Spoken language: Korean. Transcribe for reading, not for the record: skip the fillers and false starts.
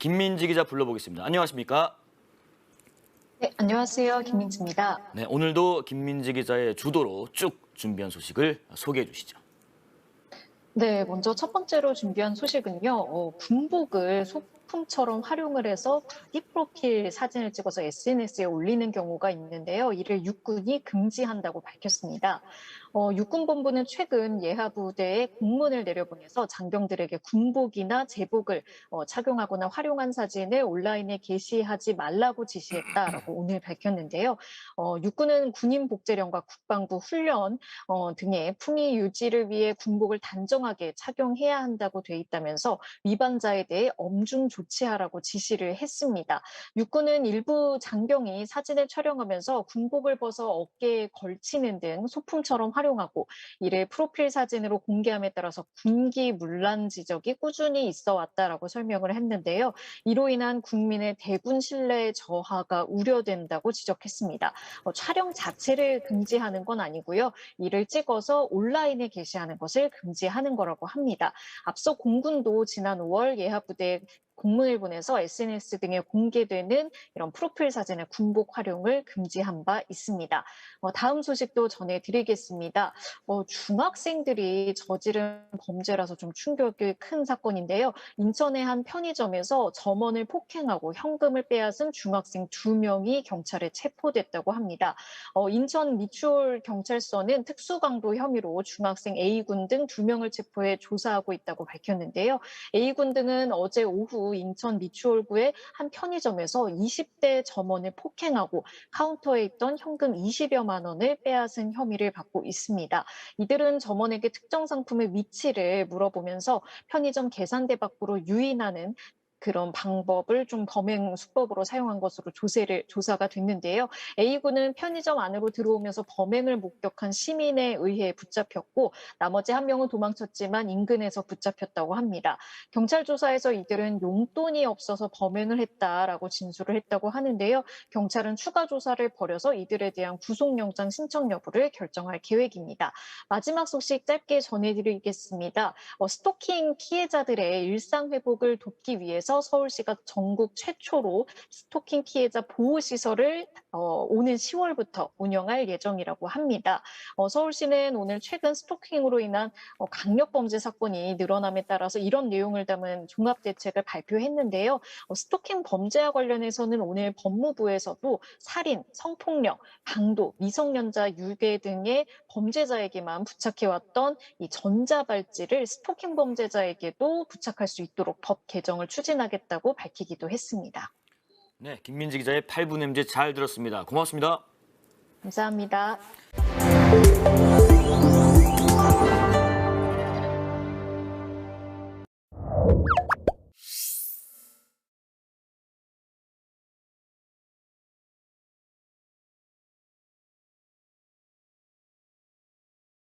김민지 기자 불러보겠습니다. 안녕하십니까? 네, 안녕하세요. 김민지입니다. 네, 오늘도 김민지 기자의 주도로 쭉 준비한 소식을 소개해 주시죠. 네, 먼저 첫 번째로 준비한 소식은요. 군복을 소품처럼 활용을 해서 바디 프로필 사진을 찍어서 SNS에 올리는 경우가 있는데요. 이를 육군이 금지한다고 밝혔습니다. 육군본부는 최근 예하부대에 공문을 내려보내서 장병들에게 군복이나 제복을 착용하거나 활용한 사진을 온라인에 게시하지 말라고 지시했다라고 오늘 밝혔는데요. 육군은 군인복제령과 국방부 훈련 등의 품위 유지를 위해 군복을 단정하게 착용해야 한다고 돼 있다면서 위반자에 대해 엄중 조치하라고 지시를 했습니다. 육군은 일부 장병이 사진을 촬영하면서 군복을 벗어 어깨에 걸치는 등 소품처럼 활용하고 이를 프로필 사진으로 공개함에 따라서 군기 문란 지적이 꾸준히 있어 왔다라고 설명을 했는데요. 이로 인한 국민의 대군 신뢰의 저하가 우려된다고 지적했습니다. 촬영 자체를 금지하는 건 아니고요. 이를 찍어서 온라인에 게시하는 것을 금지하는 거라고 합니다. 앞서 공군도 지난 5월 예하부대에 공문을 보내서 SNS 등에 공개되는 이런 프로필 사진의 군복 활용을 금지한 바 있습니다. 다음 소식도 전해드리겠습니다. 중학생들이 저지른 범죄라서 좀 충격이 큰 사건인데요. 인천의 한 편의점에서 점원을 폭행하고 현금을 빼앗은 중학생 2명이 경찰에 체포됐다고 합니다. 인천 미추홀 경찰서는 특수강도 혐의로 중학생 A군 등 2명을 체포해 조사하고 있다고 밝혔는데요. A군 등은 어제 오후 인천 미추홀구의 한 편의점에서 20대 점원을 폭행하고 카운터에 있던 현금 20여만 원을 빼앗은 혐의를 받고 있습니다. 이들은 점원에게 특정 상품의 위치를 물어보면서 편의점 계산대 밖으로 유인하는 그런 방법을 좀 범행 수법으로 사용한 것으로 조사가 됐는데요. A군은 편의점 안으로 들어오면서 범행을 목격한 시민에 의해 붙잡혔고 나머지 한 명은 도망쳤지만 인근에서 붙잡혔다고 합니다. 경찰 조사에서 이들은 용돈이 없어서 범행을 했다라고 진술을 했다고 하는데요. 경찰은 추가 조사를 벌여서 이들에 대한 구속영장 신청 여부를 결정할 계획입니다. 마지막 소식 짧게 전해드리겠습니다. 스토킹 피해자들의 일상 회복을 돕기 위해서 서울시가 전국 최초로 스토킹 피해자 보호시설을 오는 10월부터 운영할 예정이라고 합니다. 서울시는 오늘 최근 스토킹으로 인한 강력범죄 사건이 늘어남에 따라서 이런 내용을 담은 종합대책을 발표했는데요. 스토킹 범죄와 관련해서는 오늘 법무부에서도 살인, 성폭력, 강도, 미성년자 유괴 등의 범죄자에게만 부착해왔던 이 전자발찌를 스토킹 범죄자에게도 부착할 수 있도록 법 개정을 추진하겠다고 밝히기도 했습니다. 네, 김민지 기자의 8분 MZ 잘 들었습니다. 고맙습니다. 감사합니다.